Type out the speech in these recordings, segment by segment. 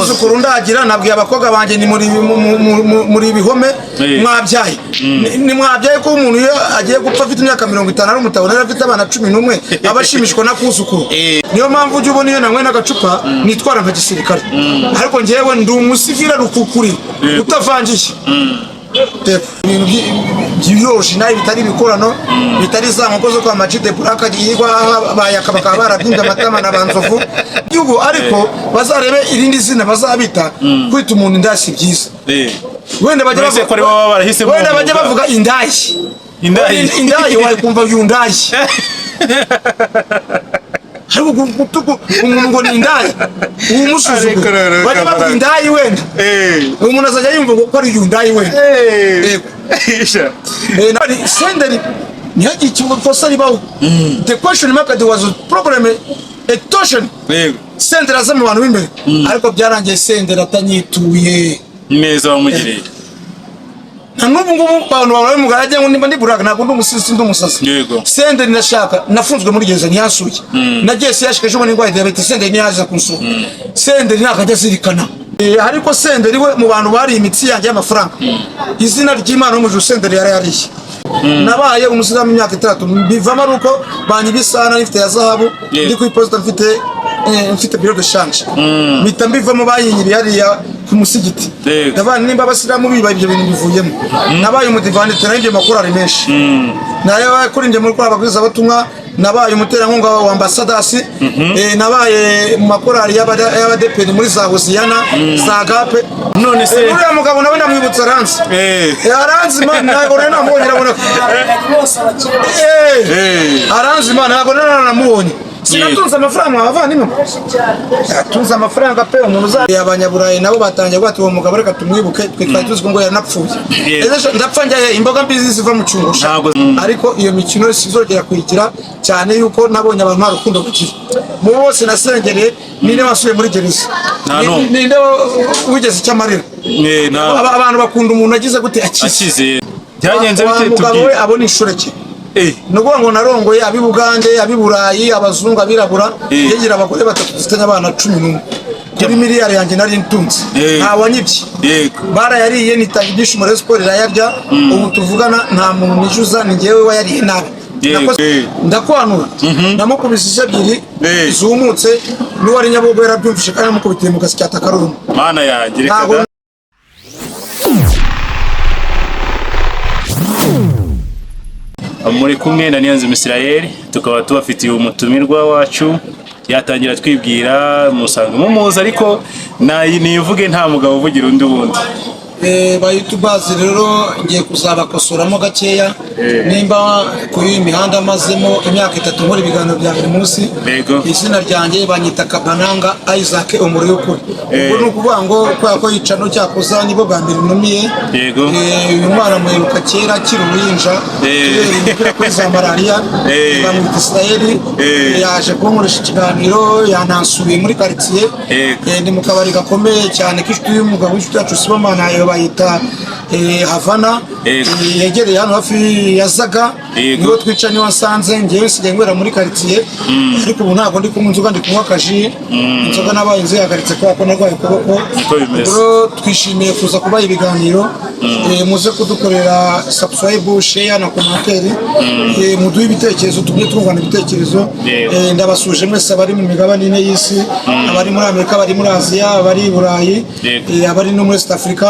kuzukuru ndagira nabwiye abakobwa banje ni muri ibihome mwabyaye ni mwabyaye ko umuntu agiye gupfa afite imyaka 50 ari umutabo nari afite abana 11 abashimishwa na kuzukuru niyo mpamvu ujye ubona iyo namwe n'agacupa nitwara nka gisirikare ariko ngewe ndi umusivira rukukuri utavangiye ibintu by'yoroshe nayo bitari bikorano bitari za nkoko zo kwa Majide Buraka yigwa bayakabaka barabyimbye amatama n'abanzovu yugo ariko bazarebe irindi zina bazabita kwita umuntu indashyi byiza wenda bajya bavuga indayi wakumva yundayi ariko umuntu ngo ni indayi umusuzugu bajya bavuga indayi wenda umuntu azajya yumva ko ari yundayi wenda senderi ntihagire ikintu kosa ribaho the question mark was a problem a torsion senderi aza mu bantu b'imbere ariko byarangiye senderi atanyituye neza wamugiriye n'ubu ngubu abantu babaye mugarajye ngo nimba ndi Buraka nako ndi umusasi yego senderi nashaka nafunzwe muri gereza ntiyasuye nagiye yashike ejo n'ingwa diabetes senderi ntiyaza kunsura senderi nakajya zirikana ariko senderi we mu bantu bari imitsi yanjye y'amafaranga izina ry'Imana mu senderi yariye nabaye umusilamu imyaka 3 bivamo aruko banyibisana nifite ya zahabu ndi ku iposita mfite bureau de change mita mbivamo bayinyiri hariya ku musigiti ndabana nimba abasilamu biba ibyo bintu bivuyemo nabaye umudivani terenge makuru ari menshi nayo kuri nje muri kwa abagwiza batumwa nabaye umuterankunga wa ambassadors nabaye mu makorari y'abadepeni muri za Hosiyana za Gape none se uriya mugabo nawe namwibutsa Ranzi Aranzi man ntabwo rero namubonye Aranzi man ntabwo rero namubonye sinatunza amafaranga abavandimwe yatunza amafaranga pe umuntu uzari abanyaburayi nabo batangiye gwati uwo mugabo reka tumwibuke twitwa tuzi ngo yaranapfuye ndapfa njye imboga mbizi ziva mu cyungusha ariko iyo mikino sizogera kwigira cyane yuko nabonye abantu barukundo gukira mu bose nasengereye ninde wasuye muri gereza ninde wigeze cyamarira abantu bakunda umuntu agize gute akize byagenze bite tubwiye we abona inshureke nuko ngo narongoye abi Bugande abi Burayi abazungu abirabura yegira abagore batatu zitanya abana 11 kuri miliyari yanjye nari ntunze nta wanyibye bara yariye nitagisha mu sport irayarya ubu tuvugana nta muntu nijuza ni ngewe wayariye nabi ndakwanura namukubisije ebyiri zumutse n'uwari Nyabugogo yarabyumvishe kandi namukubitiye mu gasi cyata Karumu mana yanjye reka muri kumwe na Niyonzima Israel tukaba tubafitiye umutumirwa wacu yatangira twibwira musanga mumuza ariko nivuge nta mugabo uvugira undi wundi bayitubazi rero ngiye kuzabakosoramo gakeya nimba kuri imihanda mazemo imyaka 3 muri biganiro bya buri munsi izina ryanjye banyita Kabananga Isaac umuri ukuri ubwo nukuvuga ngo ko yicano cyakoza nibo bambere numiye uyu mwana muheruka kera kiri uruhinja kuri za malaria bamwita Israel yaje kunkoresha ikiganiro yanansuye muri quartier ndi mu kabari gakomeye cyane kishtu y'umugabo w'inshuti yacu Sibomana bayita Havana yegereye hano hafi ya Zaga niho twicanye wasanze ngewe sigaye ngwera muri quartier ariko ubu ntabwo ndi kunywa inzoga ndi kunywa kaji inzoga nabaye inzu yagaritse ko narwaye ukuboko rero twishimiye kuza kubaha ibiganiro muze kudukorera subscribe share na commentaire muduhe ibitekerezo tubye twungana ibitekerezo ndabasuje mwese abari mu migabane ine y'isi abari muri Amerika abari muri Aziya abari Burayi abari no muri East Africa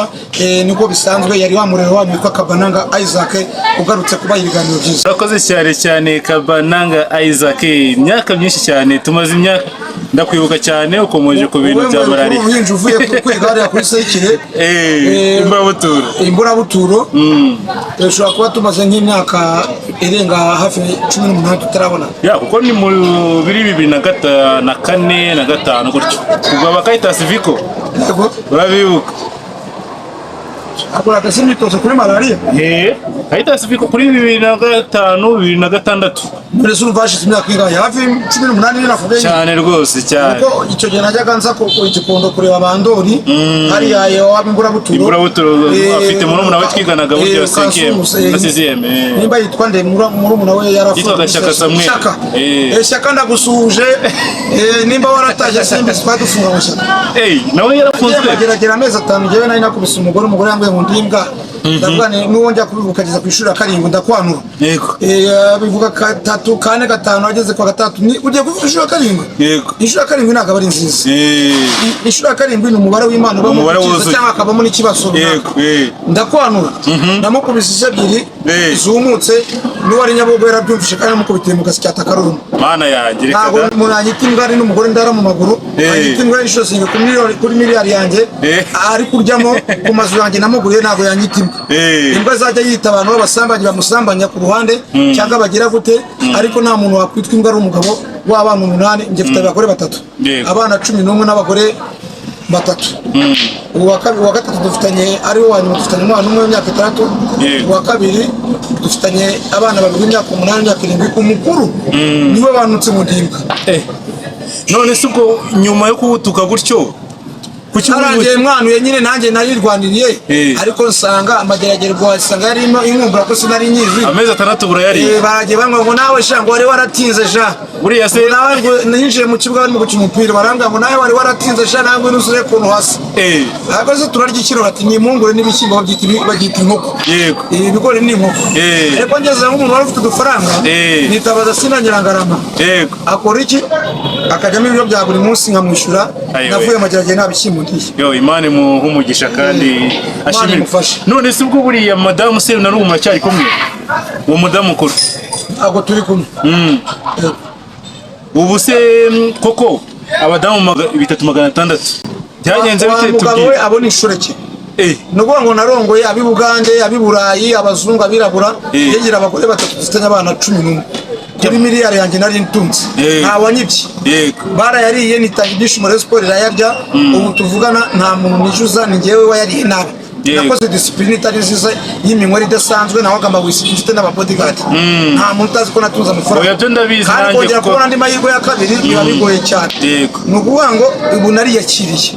niko bisanzwe yari wamurero wanyu kwa Kabananga Isaac ugarutse kuba ibiganiro byiza urakoze cyane Kabananga Isaac imyaka myinshi cyane tumaze imyaka ndakwibuka cyane ukomeje ku bintu bya malaria uhinje uvuye kwiga hariya kuri Sekire imburabuturo ushobora kuba tumaze nk'imyaka irenga hafi 18 tutarabona kuko ni mu 2004 na 5 gutyo ubwo bakayita Civico urabibuka akora akasi imyitozo kuri malaria Caritas ifika kuri 2005 2006 muri sunu bashitse imyaka ingahe hafi 18 n'inavuga cyane rwose cyane kuko icyo gihe najyaga nza ko igikondo kureba bandori hari yayo abingura buturo afite muri umuntu we twiganaga buryo 5e na 6e nimba yitwa nde muri umuntu we yitwa Shaka Samuel Shaka ndagusuje nimba warataje sembe twadufunga mu Shaka nawe yarafunzwe geragera amezi 5 jewe nari nakubise umugore yambaye mu ndimbwa ndabwane nuwonja kubivukageza ku ishuri akaringo ndakwanura yego bivuga 3 4 5 ageze kwa 3 ni ugiye kuvuga ishuri akaringo yego ishuri akaringo naka bari nziza ishuri akaringo ni umubare w'Imana umubare wuzuye cyangwa akabamo n'ikibazo yego ndakwanura namukubise ebyiri zumutse ni wari Nyabugogo yarabyumvishe kandi namukubitiye mu gasya takaruma mana yanjye reka ntabwo munanyita imbwa ari n'umugore ndara mu maguru anyita imbwa y'inshuro singe kuri miliyari yanjye ari kuryamo ku mazu yanjye namuguriye ntabwo yanyita imbwa zajya yita abantu b'abasambanyi bamusambanya ku ruhande cyangwa bagira gute ariko nta muntu wakwitwa imbwa ari umugabo w'abana 8 njye mfite abagore 3 abana 11 n'abagore 3 uwa gatatu dufitanye ari wo wanyuma dufitanye umwana umwe w'imyaka 6 uwa kabiri dufitanye abana 2 imyaka 8 imyaka 7 umukuru niwe banutse mu ndimbwa none se ubwo nyuma yo kubutuka gutyo Arangiye mwanuye nyine nanjye narirwaniriye ariko nsanga amageragerwa wasanga yarimo inkumbura ko sinari nyizi amezi 6 bura yari baragiye bamwe ngo nawe shango wari waratinze sha buriya se nawe ninjiye mu kibuga barimo gukina umupira barambwa ngo nawe wari waratinze sha nangwe nusure kuntu hasi ariko se turarya ikiro ati ni impungure n'ibishyimbo bagita inkoko yego ibigori ni inkoko ariko ngeze nk'umuntu wari ufite udufaranga nitabaza sinanyirangarama yego akora iki akajyamo ibyo bya buri munsi nkamwishyura navuye amageragere nabishyimbo yo Imana muhumugisha kandi ashimira none se ubwo buriya madamu se na n'umuntu cyari kumwe uwo mudamu mukuru ago turi kumwe ubu se koko abadamu 3600 byagenze bite tubwiye we abona inshureke nuko ngo narongoye abi Bugande abi Burayi abazungu abirabura yegira abagore 3 dufitanye abana 11 kuri miliyari yanjye nari ntunze nta wanyibye barayariye nitangidisha muri sport irayarya ubu tuvugana nta muntu nijuza ni ngewe wayariye nabi nakoze discipline itari nziza y'iminywere idasanzwe naho agamba wisiki mfite n'ababodyguard nta muntu utazi ko natunze amafaranga oya byo ndabizi nanjye kongera kubona andi mahirwe ya kabiri biba bigoye cyane ni ukuvuga ngo ubu nariyakiriye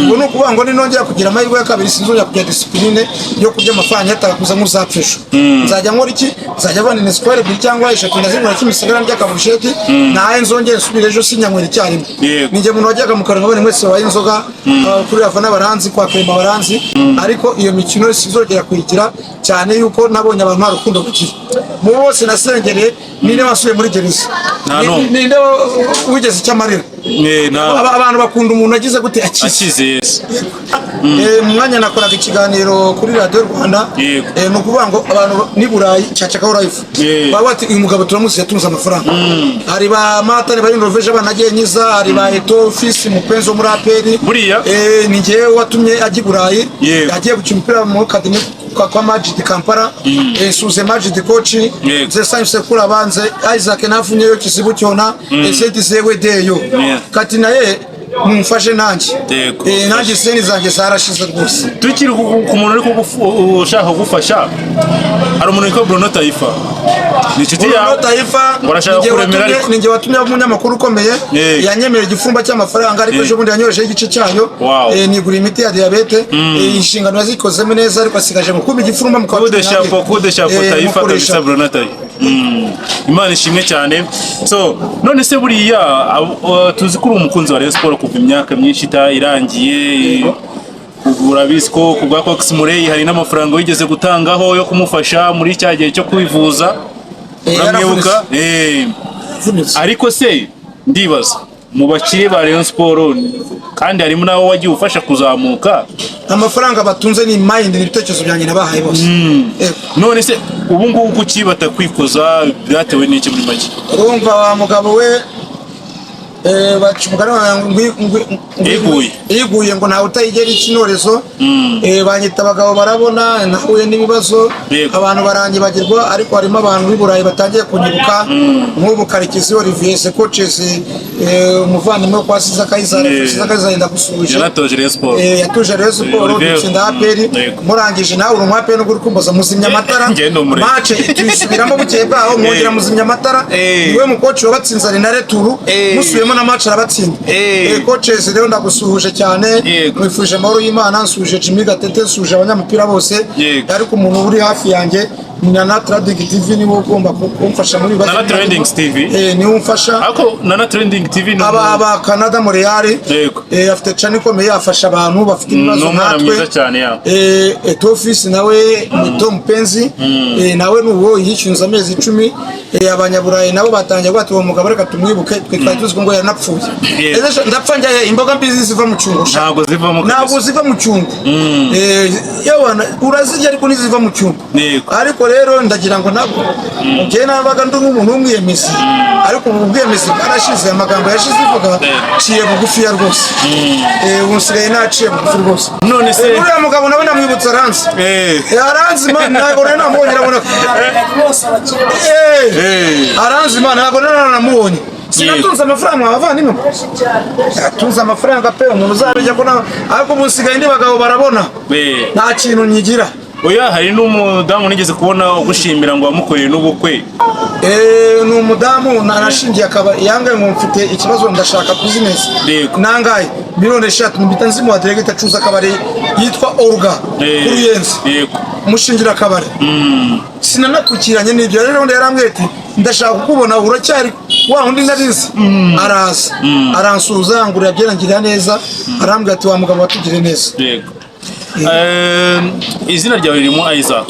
ubu ni ukuvuga ngo ninongera kugira amahirwe ya kabiri sinzongera kugira discipline yo kurya amafaranga yatakakuza nk'uzapfisha nzajya nkora iki nzajya abana square ebyiri cyangwa 3 ndazimura kimisagara ry'akabusheti naye nzongera nsubire ejo sinyanywera icyarimwe ninjye muntu wajyaga mu karanga bane mwese wabaye inzoga kuri afana baranzi kwa Krema baranzi ariko iyo mikino sinzongera kuyigira cyane yuko nabonye abantu barukundo gukira mu bose nasengereye ninde wasuye muri gereza ninde wigeze icyamarira abantu bakunda umuntu agize gute akize Yesu mwanya nakoraga ikiganiro kuri Radio Rwanda no kuvuga ngo abantu ni Burayi cyacaka live bati uyu mugabo turamuzi yatunze amafaranga hari ba matane bari Norvege banagiye nyiza hari ba Eto office mupenzo muri aperi buriya ni ngewe watumye aji Burayi yagiye gukina umupira mu academy kwa Majid Kampala suze Majid coach ze science kula banze Isaac nafunye yo kizibu cyona eseti zewe deyo kati naye mumfashe nanjye nanjye seni zanjye zarashize rwose tukiri ku muntu uri ushaka gufasha hari umuntu witwa Bruno Taifa ni inshuti yawe urashaka kuremera ariko ninjye watumye umunyamakuru ukomeye yanyemerera igifumba cy'amafaranga ariko ejo bundi yanyoreje igice cyayo nigura imiti ya diabete inshingano yazikozemo neza ariko asigaje mu kuba igifumba mu kude shapo Taifa kabisa Bruno Taifa Imana ishimwe cyane so none se buriya tuzi ko uri umukunzi wa Rayon Sport kuva imyaka myinshi irangiye kugura bisko kubwa Cox Murray hari n'amafaranga wigeze gutangaho yo kumufasha muri cya gihe cyo kwivuza uramwibuka ariko se ndibaza mu bakire ba Rayon Sport kandi harimo nawo wagiye ufasha kuzamuka amafaranga batunze ni mind n'ibitekerezo byanjye nabahaye bose none se ubu ngubu kuki batakwikoza byatewe n'iki muri make urumva wa mugabo we iguye ngo ntawe utayigera ikinorezo. Banyita abagabo barabona, nahuye n'ibibazo abantu barangibagirwa, ariko harimo abantu b'i Burayi batangiye kunyibuka nk'ubu Karekezi Olivier Secoches, umuvandimwe kwa Siza Kayizari ndagusuhuje, yatuje Rayon Sport dutsinda APR, murangije nawe uri umwape no guri kumbaza muzimya amatara match tuyisubiramo bukeye bwaho mwongera muzimya amatara, niwe mukoci wabatsinze ari na returu musubiyemo na match arabatsinda. Coaches rero ndagusuhuje cyane, mwifuje amahoro y'Imana, nsuje Jimmy Gatete, nsuje abanyamupira bose, ariko umuntu uri hafi yanjye Nana Trading TV niwe ugomba kumfasha muri base. Nana Trading TV niwe umfasha. Ako Nana Trading TV no aba Canada Montreal, afite channel ikomeye, afasha abantu bafite ibibazo natwe. Office nawe ni Tom Penzi, nawe nuwo yishyunza amezi 10. Abanyaburayi nabo batangiye bati uwo mugabo reka tumwibuke, twe twatuzi ngo yaranapfuye. Ndapfa njye imboga mbizi ziva mu cyungo. Ntabwo ziva mu cyungo. Yawana urazirya ariko niziva mu cyungo. Ariko rero ndagira ngo nabo ngiye nabaga ndi umuntu umwiyemezi, ariko ubwiyemezi barashize, amagambo yashize ivuga ciye bugufi ya rwose. Usigaye naciye bugufi rwose. None se uriya mugabo nawe ndamwibutsa Aranzi. Aranzi man ntabwo rero namubonye, urabona Aranzi man ntabwo rero namubonye. Sinatunze amafaranga abavandimwe, yatunze amafaranga pe umuntu uzabijya ko, ariko musigaye ndi bagabo barabona nta kintu nyigira. Oya, hari n'umudamu nigeze kubona ugushimira ngo wamukoreye n'ubukwe. Ni umudamu narashingiye akaba yangaye ngo mfite ikibazo ndashaka business. Nangaye miliyoni 3 mbita nzimu wa director acuza akabari yitwa Olga Kuruyenzi. Mushingira akabari. Sinanakukiranye n'ibyo rero yarambwiye ati ndashaka kukubona uracyari wa undi narizi. Araza aransuza ngurira byerangirira neza, arambwiye ati wa mugabo watugire neza. Izina ryawe ririmo Isaac.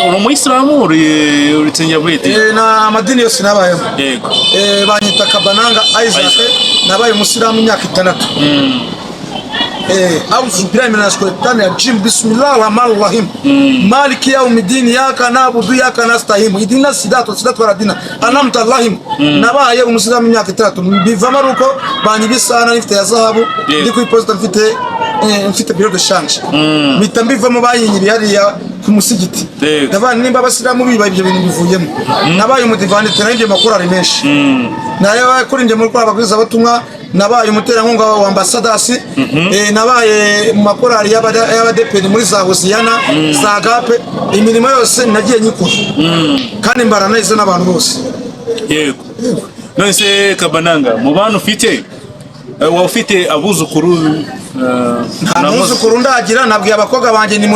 Uri umuyisilamu uri tsengera bwite? Na amadini yose nabayemo. Banyita Kabananga Isaac, nabaye umusilamu imyaka 6. أعوذ بالله من الشيطان الرجيم بسم الله الرحمن الرحيم مالك يوم الدين إياك نعبد وإياك نستعين اهدنا الصراط المستقيم أنعمت عليهم nabaye umusilamu imyaka 3 bivamo ruko banyibisana nifite ya zahabu ndi ku iposita mfite biro de change mpita mbivamo bayinyiri hariya ku musigiti ndabana nimba abasilamu biba ibyo bintu bivuyemo nabaye umudivani tenenge makuru ari menshi nayo kuri nje muri kwa abagwiza batumwa nabaye umuterankunga wa ambassadors nabaye mu makorali y'abadepeni muri za Hosiyana za Gape imirimo yose nagiye nyikora kandi mbarana izo n'abantu bose. Yego none se Kabananga mu bantu ufite ufite abuzukuru nta muzukuru ndagira, nabwiye abakobwa banje ni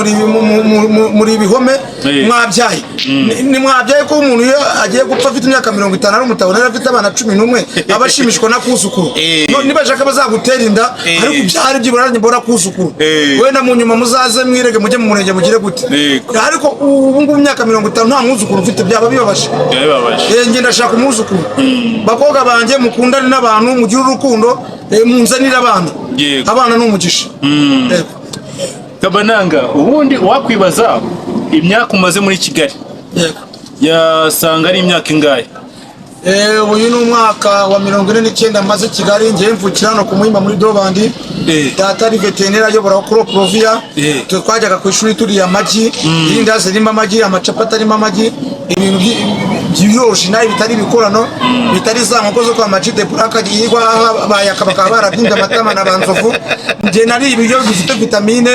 muri ibihome mwabyaye ni mwabyaye ko umuntu iyo agiye gupfa afite imyaka 50 ari umutabo nari afite abana 11 abashimishwa na kuzukuru niba shaka bazagutera inda ariko byari byibura mbora kuzukuru wenda mu nyuma muzaze mwirege mujye mu murenge mugire gute, ariko ubu ngubu imyaka 50 nta muzukuru ufite byaba bibabashe. Nge ndashaka umuzukuru. Bakobwa banje mukundane n'abantu mugira urukundo munzanira abana n'umugisha. Kabananga ubundi wakwibaza imyaka umaze muri Kigali yasanga ari imyaka ingahe? Uyu ni umwaka wa 49 maze Kigali, ngiye mvukira no kumuhimba muri Dobandi. Data ari veterineri ayobora kuri Provia. Twajyaga ku ishuri turi amagi, indazi rimwe amagi, amacapati arimo amagi, ibintu by'yoroshe nayo bitari bikorano bitari za nkoko zo kwa Majide Buraka yigwa bayakabaka barabinda amatama na banzovu. Nge nari ibiryo bifite vitamine,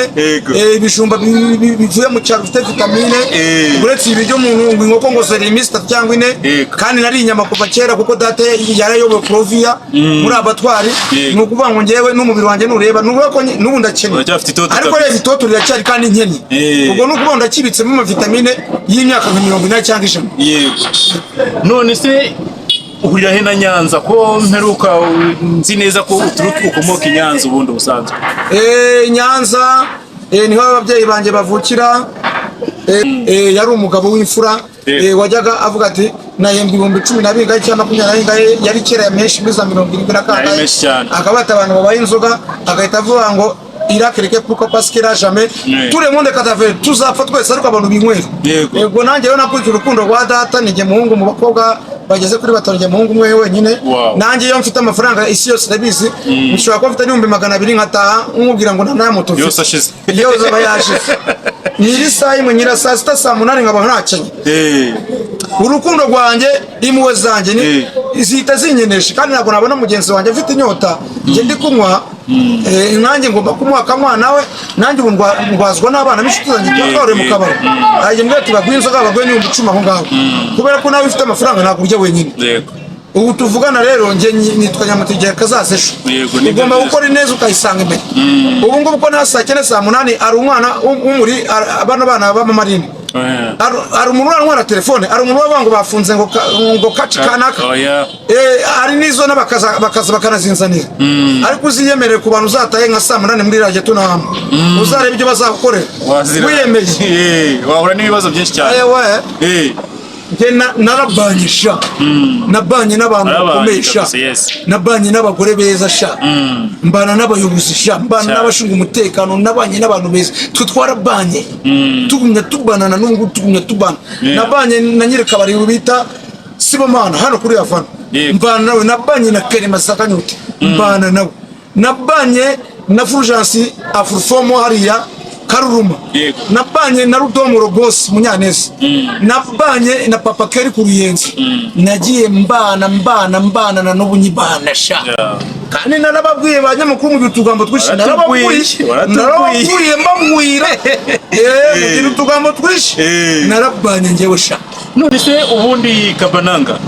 ibishumba bivuye mu cyaro bifite vitamine, uretse ibiryo umuntu inkoko ngo zeri imisi 3 cyangwa 4, kandi nari inyama kuva kera kuko data yarayoboye Provia muri abatwari. Nukuvuga ngo ngewe n'umubiri wanjye nureba nuvuga ko nubu ndakene, ariko rero itoto riracyari kandi nkene, ubwo nukuvuga ndakibitsemo ama vitamine y'imyaka 40 cyangwa 50. Yego none se uhurira he na Nyanza ko mperuka nzi neza ko ukomoka i Nyanza ubundi busanzwe? Nyanza niho ababyeyi banje bavukira. Yari umugabo w'imfura wajyaga avuga ati nahembwa 10,000 cyangwa 20,000 yari kera menshi muri za 70 n'akanga, akabata abantu babaye inzoga agahita avuga ngo irakereke pourquoi parce que là jamais tout le monde katave tuzapfa twese ariko abantu binywera. Yego nanjye yo nakurikira urukundo rwa data nige muhungu mu bakobwa bageze kuri batanu njye muhungu umwe wenyine nanjye iyo mfite amafaranga isi yose ndabizi nshobora kuba mfite n'ibihumbi 200 nkataha nkubwira ngo nta moto yose ashize yose aba yashize nyiri saa imwe nyira saa sita saa munani nkaba ntakenye urukundo rwanjye impuhwe zanjye zihita zinyenesha kandi ntabwo nabona mugenzi wanjye afite inyota njye ndi kunywa nanjye ngomba kumuha akanywa nawe nanjye ubu ndwazwa n'abana b'inshuti zanjye byakore mu kabari ajye mbwira ati baguhe inzoga baguhe n'ibihumbi 10 aho ngaho kubera ko nawe ufite amafaranga ntabwo urya wenyine ubu tuvugana rero njye nitwa Nyamutegeka Kazasesho ugomba gukora neza ukayisanga imbere ubu ngubu ko nta saa 9 saa 8 ari umwana umuri abana b'amamarine ari umuntu urantwara telefone ari umuntu bavuga ngo bafunze ngo kaci kanaka ari nizo n'abakaza bakanazinzanira ariko uziyemereye ku bantu uzataye nka saa 8 muri radio tunahama uzareba ibyo bazakorera wiyemeje wahura n'ibibazo byinshi cyane narabanyisha nabanye n'abantu bakomesha nabanye n'abagore beza sha mbana n'abayobozi sha mbana n'abashinzwe umutekano nabanye n'abantu beza twarabanye tugumya tubanana n'ubwo tugumya tubana nabanye na nyiri kabari bita Sibomana hano kuri Afana mbana nawe nabanye na Kerema Sakanyuti mbana nawe nabanye na Fulgence Afurfomo hariya Karuruma nabanye na Rudomoro boss Munyaneza nabanye na Papa Keri ku Ruyenzi nagiye mbana na n'ubunyibana sha kandi narababwiye banyamakuru mu tugambo twishi narababwiye mbabwira mu tugambo twishi narabanye ngewe sha none se ubundi Kabananga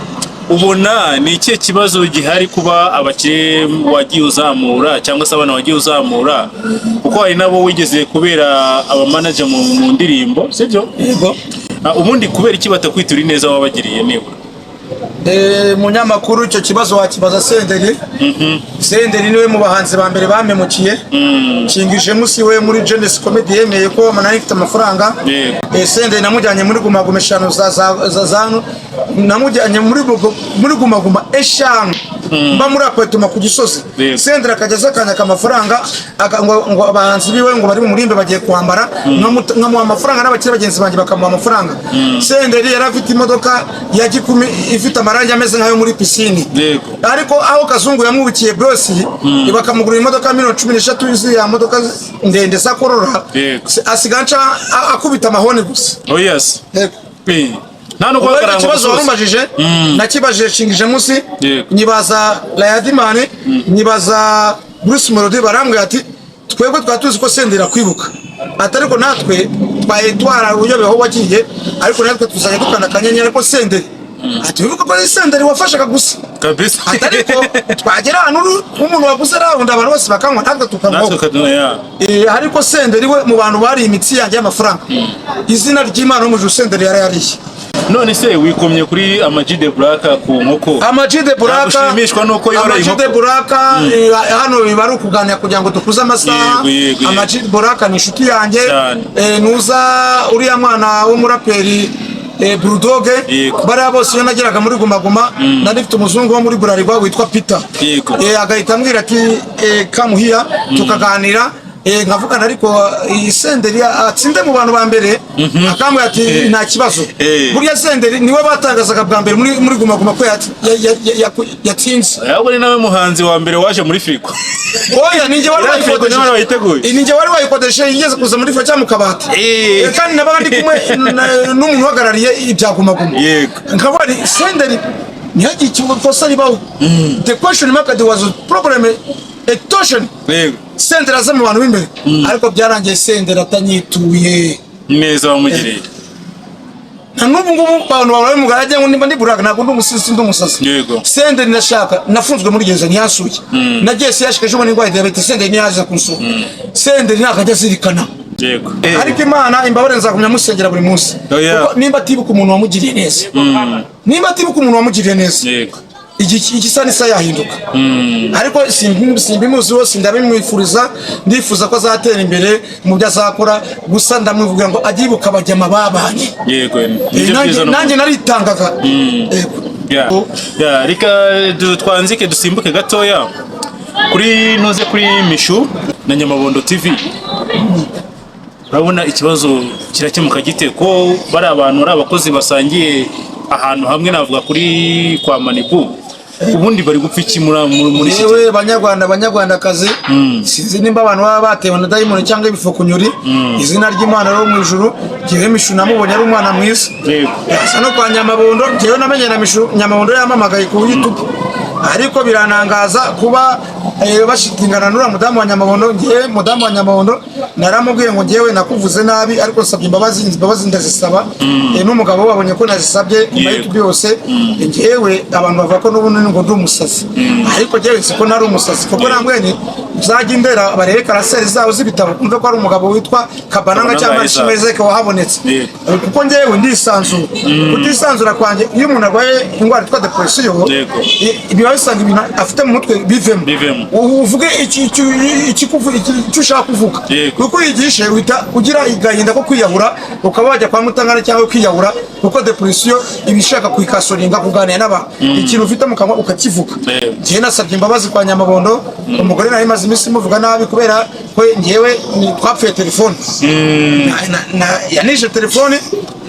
ubona ni ikihe kibazo gihari kuba abakire wagiye uzamura cyangwa se abana wagiye uzamura kuko hari nabo wigeze kubera abamanager mu ndirimbo sibyo yego ubundi kubera iki batakwitura neza wabagiriye nibura munyamakuru icyo kibazo wakibaza Senderi Senderi niwe mu bahanzi ba mbere bamemukiye Kingije musi we muri Genesis Comedy yemeye ko manani ifite amafaranga Senderi namujyanye muri Guma eshanu za namujyanye muri Guma eshanu mba muri akwetuma ku Gisozi Senderi akageza akanya kamafaranga ngo abahanzi biwe ngo bari mu murimbe bagiye kwambara nkamuha amafaranga n'abakire bagenzi banjye bakamuha amafaranga Senderi yari afite imodoka ya Gikumi ifite amarangi ameze nkayo muri piscine ariko aho Kazungu yamwubikiye boss bakamugurira imodoka 13 izi ya modoka ndende sa korora asiganca akubita amahone gusa nta nuko bagaranga ikibazo warumajije nakibajije Kingije musi nyibaza Layadimane nyibaza Bruce Melody barambwe ati twebwe twatuzi ko Sendera kwibuka atariko natwe bayetwara uyobeho wagiye ariko natwe tuzajya dukana kanyenyera ko Senderi ati wibuka ko Senderi wafashaga gusa kabisa atariko twagera hano umuntu waguze raunda abantu bose bakanywa natwe tukanywa ariko Senderi we mu bantu bari imitsi yanjye y'amafaranga izina ry'Imana mu Senderi yarariye none se wikomye kuri Amag the Black ku nkoko Amag the Black ushimishwa nuko yoroye inkoko Amag the Black hano bibaru kuganira kugira ngo dukuze amasaha Amag the Black ni inshuti yanjye nuza uriya mwana w'umuraperi Bulldog bari bose nageraga muri Guma nari mfite umuzungu wo muri Burarirwa witwa Peter agahita ambwira ati kamuhiya tukaganira nkavuga ariko Senderi atsinde mu bantu ba mbere akambwira ati nta kibazo burya Senderi niwe batangazaga bwa mbere muri Guma ko yatsinze ahubwo ni nawe muhanzi wa mbere waje muri Fiko oya ninjye wari wayikodeshe yigeze kuza muri Fiko cyangwa mu kabati kandi nabaga ndi kumwe n'umuntu uhagarariye ibya Guma nkavuga Senderi ntihagiye ikosa ribaho the question mark was problem etoshen Senderi aza mu bantu b'imbere ariko byarangiye Senderi atanyituye neza wamugiriye nta n'ubu ngubu abantu babaye mu garage ngo nimba ndiburaga ntabwo ndi umusisi ndi umusazi Senderi ndashaka nafunzwe muri gereza ntiyasuye nagiye yashikeje ubu n'indwara diabetes Senderi ntiyaza kunsura Senderi ntakajya zirikana ariko Imana imbabare nzakumya musengera buri munsi nimba atibuka umuntu wamugiriye neza igisa nisa yahinduka ariko simbimuzi wose ndabimwifuriza ndifuza ko azatera imbere mu byo azakora gusa ndamwivuga ngo agibuka abajyama babanye nanjye naritangaga reka twanzike dusimbuke gatoya kuri noze kuri Mishu na Nyamabondo TV urabona ikibazo kirakemuka gite ko bari abantu ari abakozi basangiye ahantu hamwe navuga kuri kwa Manibu ubundi bari gupfa iki muri iki yewe banyarwandakazi sinzi nimba abantu baba batewe na dayimoni cyangwa ibifukunyuri izina ry'Imana ryo mu ijuru gihe Mishu namubonye ari umwana mwiza asa no kwa Nyamabondo jewe namenye na Mishu Nyamabondo yamamagaye ku YouTube ariko biranangaza kuba bashitingana n'ura mudamu wa Nyamabondo ngiye mudamu wa Nyamabondo naramubwiye ngo ngiyewe nakuvuze nabi ariko sabye imbabazi ndazisaba n'umugabo wabonye ko nazisabye nyuma y'ibyo byose ngiyewe abantu bavuga ko n'ubundi ngo ndi umusazi ariko ngiyewe siko nari umusazi kuko nambwenye uzajya imbera barebe karaseri zawo z'ibitabo kumve ko ari umugabo witwa Kabananga cyangwa Shimezeke wahabonetse kuko ngiyewe ndisanzura kutisanzura kwanjye iyo umuntu arwaye indwara yitwa depression biba bisanga ibintu afite mu mutwe bivemo uvuge icyo ushaka kuvuga kuko yigishe uhita ugira igahinda ko kwiyahura ukaba wajya kwa mutangana cyangwa kwiyahura kuko depression ibishaka kwikasoringa kuganira n'abantu ikintu ufite mu kanwa ukakivuga ngiye nasabye imbabazi kwa Nyamabondo umugore nari maze iminsi muvuga nabi kubera ko ngiyewe twapfuye telefone yanishe telefone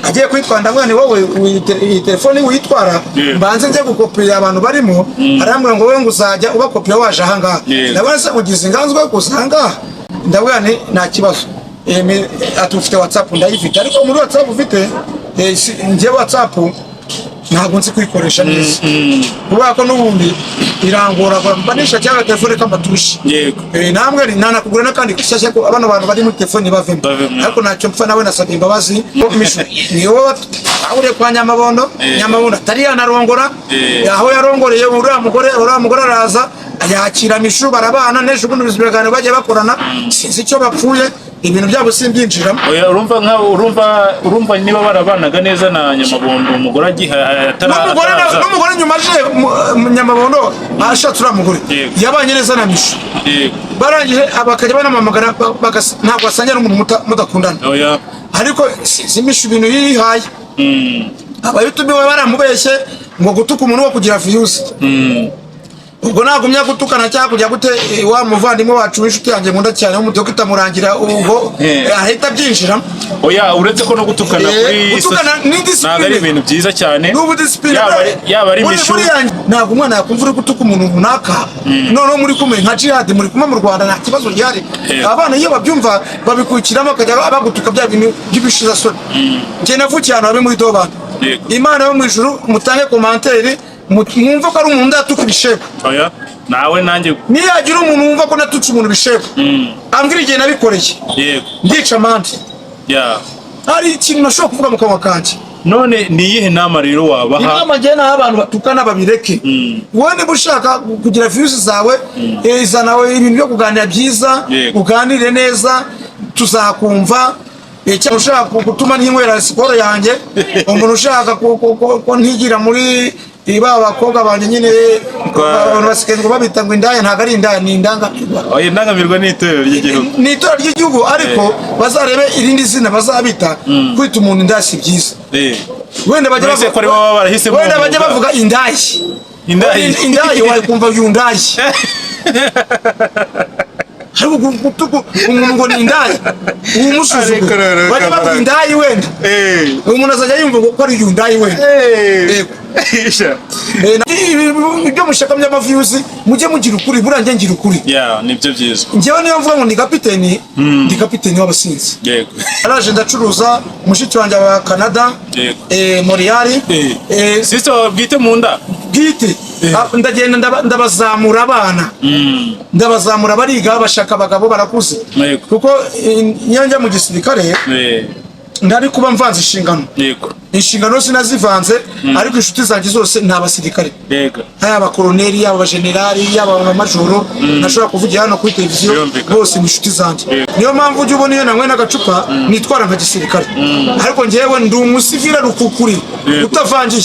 agiye kwitwanda mwana wowe iyi telefone witwara mbanze nje gukopera abantu barimo arambwira ngo wowe nguzajya ubakopera waje ahangaha ndabona se ugize inganzwa gusanga ndabwira nta kibazo atufite WhatsApp ndayifite ariko muri WhatsApp ufite ngiye WhatsApp ntabwo nzi kwikoresha neza kubera ko n'ubundi irangora mbanisha cyangwa telefone k'amatushi namwe nanakugura n'akandi gashyashya ko abana bantu bari muri telefone bavemo ariko ntacyo mpfa nawe nasabye imbabazi Mishu ni wowe ahuriye kwa Nyamabondo atari yanarongora aho yarongoreye uriya mugore araza yakira Mishu barabana n'ejo ubundi bizibagana bajya bakorana sinzi icyo bapfuye ibintu byabo simbyinjiramo urumva niba barabanaga neza na Nyamabondo umugore ataraza n'umugore nyuma aje Nyamabondo ashatse uriya mugore yabanye neza na Mishu barangije bakajya banamamagara ntabwo basangira n'umuntu mudakundana ariko si Mishu ibintu yihaye abayutubi baramubeshye ngo gutuka umuntu wo kugira views ubwo nagumya gutukana cyangwa kujya gute wa muvandimwe wacu w'inshuti yanjye nkunda cyane w'umuti wo kutamurangira ubwo ahita byinjira uretse ko no gutukana ntabwo ari ibintu byiza cyane yaba ari Mishu ntabwo umwana yakumva uri gutuka umuntu runaka noneho muri kumwe nka Jihad muri kumwe mu Rwanda nta kibazo gihari abana iyo babyumva babikurikiramo bakajya bagutuka bya bintu by'ibishizasoni njye navukiye ahantu habe muri Dobanda Imana yo mu ijuru mutange commentaire mwumva ko ari umuntu atuka ibishego nawe nanjye niyagira umuntu wumva ko natutse umuntu ibishego ambwira igihe nabikoreye ndica amande hari ikintu nashobora kuvuga mu kanwa kanjye none ni iyihe nama rero wabaha inama njye naho abantu batukana babireke wowe niba ushaka kugira views zawe izana ibintu byo kuganira byiza uganire neza tuzakumva cyangwa ushaka gutuma ntinywera siporo yanjye umuntu ushaka ko ntigira muri iba abakobwa banje nyine abantu basigaye ngo babita ngo indaya ntago ari indaya ni indangamirwa indangamirwa ni itorero ry'igihugu ni itorero ry'igihugu ariko bazarebe irindi zina bazabita kwita umuntu indaya si byiza wenda bajya bavuga indayi wakumva yundayi harimo gutuku umuntu ngo ni indaya umusuzugu bajya bavuga indayi wenda umuntu azajya yumva ko ari yundayi wenda ibyo mushaka by'amaviews mujye mugira ukuri buranjye ngira ukuri nibyo byiza njyewe niyo mvuga ngo ndi kapiteni w'abasinzi araje ndacuruza mushiki wanjye wa Canada Montreal sister bwite mu nda bwite ndagenda ndabazamura abana ndabazamura bariga bashaka abagabo barakuze kuko nyanja mu gisirikare ndari kuba mvanze inshingano sinazivanze ariko inshuti zanjye zose nta basirikare yaba koloneli yaba abajenerali yaba amajoro nashobora kuvugira hano kuri televiziyo bose ni inshuti zanjye niyo mpamvu ujya ubona iyo nanywe n'agacupa nitwara nka gisirikare ariko njyewe ndi umusivira rukukuri utavangiye